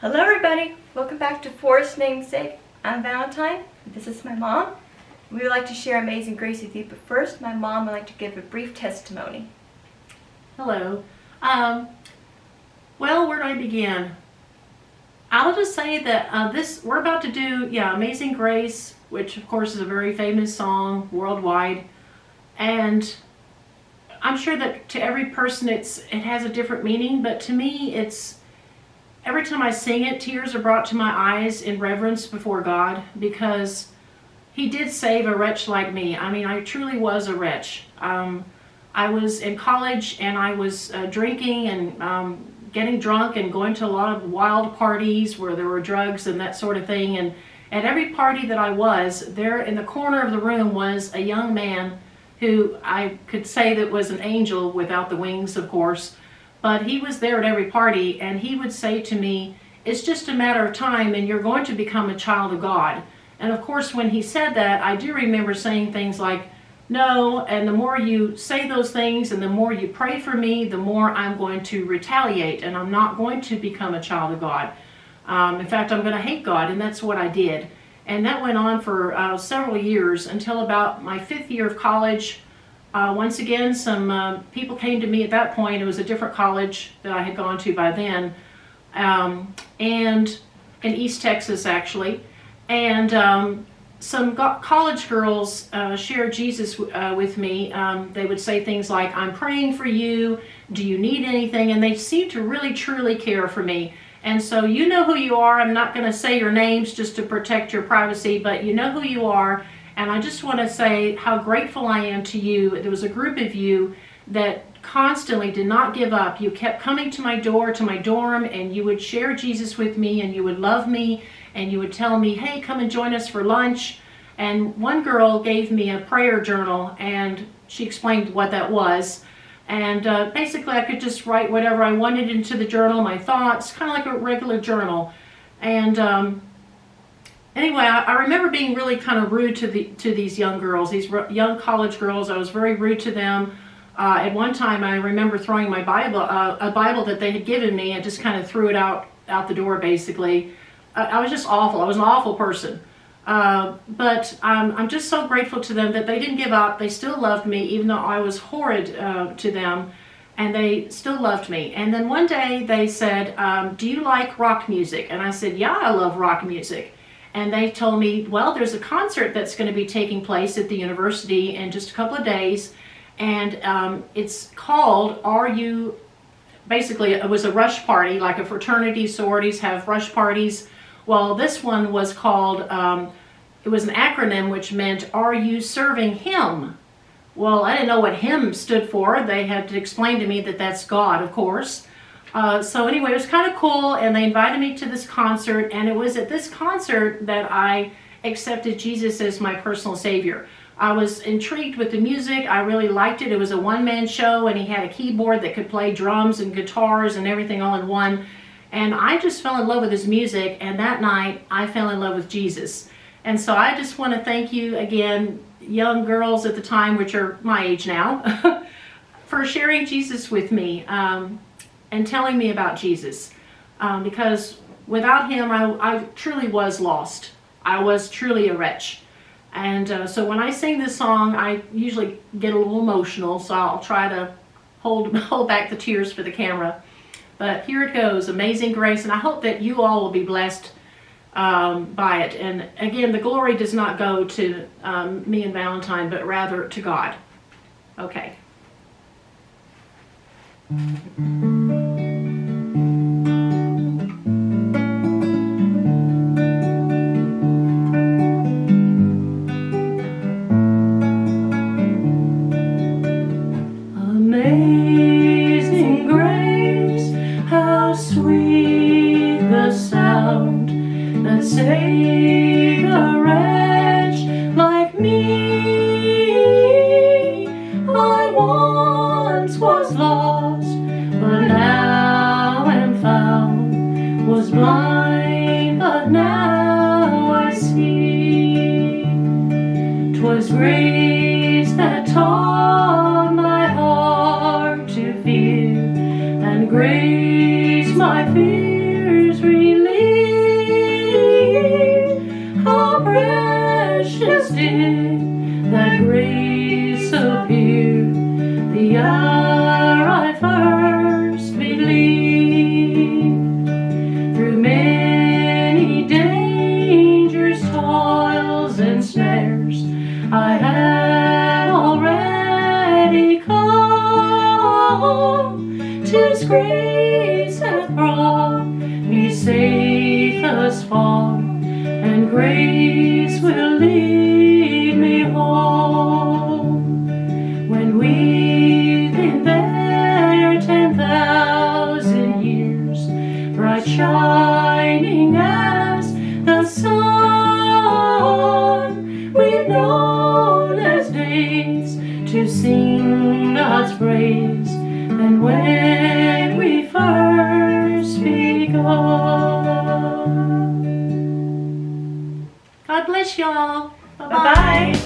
Hello everybody, welcome back to Forest Namesake. I'm Valentine, this is my mom. We would like to share Amazing Grace with you, but first my mom would like to give a brief testimony. Hello. Well, where do I begin? I'll just say that we're about to do, Amazing Grace, which of course is a very famous song worldwide. And I'm sure that to every person it has a different meaning, but to me every time I sing it, tears are brought to my eyes in reverence before God, because He did save a wretch like me. I mean, I truly was a wretch. I was in college and I was drinking and getting drunk and going to a lot of wild parties where there were drugs and that sort of thing. And at every party that I was, there in the corner of the room was a young man who I could say that was an angel without the wings, of course. But he was there at every party, and he would say to me, "It's just a matter of time and you're going to become a child of God." And of course, when he said that, I do remember saying things like, "No, and the more you say those things and the more you pray for me, the more I'm going to retaliate, and I'm not going to become a child of God. In fact, I'm going to hate God," and that's what I did. And that went on for several years until about my 5th year of college. Once again, some people came to me at that point. It was a different college that I had gone to by then, and in East Texas actually. And some college girls shared Jesus with me. They would say things like, "I'm praying for you. Do you need anything?" And they seemed to really, truly care for me. And so you know who you are. I'm not going to say your names just to protect your privacy, but you know who you are. And I just want to say how grateful I am to you. There was a group of you that constantly did not give up. You kept coming to my door, to my dorm, and you would share Jesus with me, and you would love me, and you would tell me, "Hey, come and join us for lunch." And one girl gave me a prayer journal, and she explained what that was. And basically I could just write whatever I wanted into the journal, my thoughts, kind of like a regular journal. And anyway, I remember being really kind of rude to these young girls, these young college girls. I was very rude to them. At one time, I remember throwing my Bible, a Bible that they had given me, and just kind of threw it out the door, basically. I was just awful. I was an awful person. But I'm just so grateful to them that they didn't give up. They still loved me, even though I was horrid to them, and they still loved me. And then one day they said, "Do you like rock music?" And I said, "Yeah, I love rock music." And they told me, "Well, there's a concert that's going to be taking place at the university in just a couple of days, and it's called basically it was a rush party, like a fraternity, sororities have rush parties. Well, this one was called, it was an acronym which meant, "Are you serving Him?" Well, I didn't know what Him stood for. They had to explain to me that that's God, of course. So anyway, it was kind of cool, and they invited me to this concert, and it was at this concert that I accepted Jesus as my personal Savior. I was intrigued with the music. I really liked it. It was a one-man show, and he had a keyboard that could play drums and guitars and everything all in one. And I just fell in love with his music, and that night I fell in love with Jesus. And so I just want to thank you again, young girls at the time, which are my age now, for sharing Jesus with me. And telling me about Jesus, because without him I truly was lost. I was truly a wretch. And so when I sing this song, I usually get a little emotional, so I'll try to hold back the tears for the camera. But here it goes, Amazing Grace, and I hope that you all will be blessed by it. And again, the glory does not go to me and Valentine, but rather to God. Okay. Amazing grace, how sweet the sound that saved a wretch like me. I once was lost, but now am found, was blind, but now I see. 'Twas grace that taught my heart to fear, and grace my fears relieved. did that grace appear the hour I first believed. Through many dangers, toils, and snares, I had already come. 'Tis grace hath brought me safe thus far, and grace will lead me home. When we've been there 10,000 years, bright shining as the sun, we've known less days to sing God's praise than when we first begun. God bless y'all. Bye-bye. Bye-bye.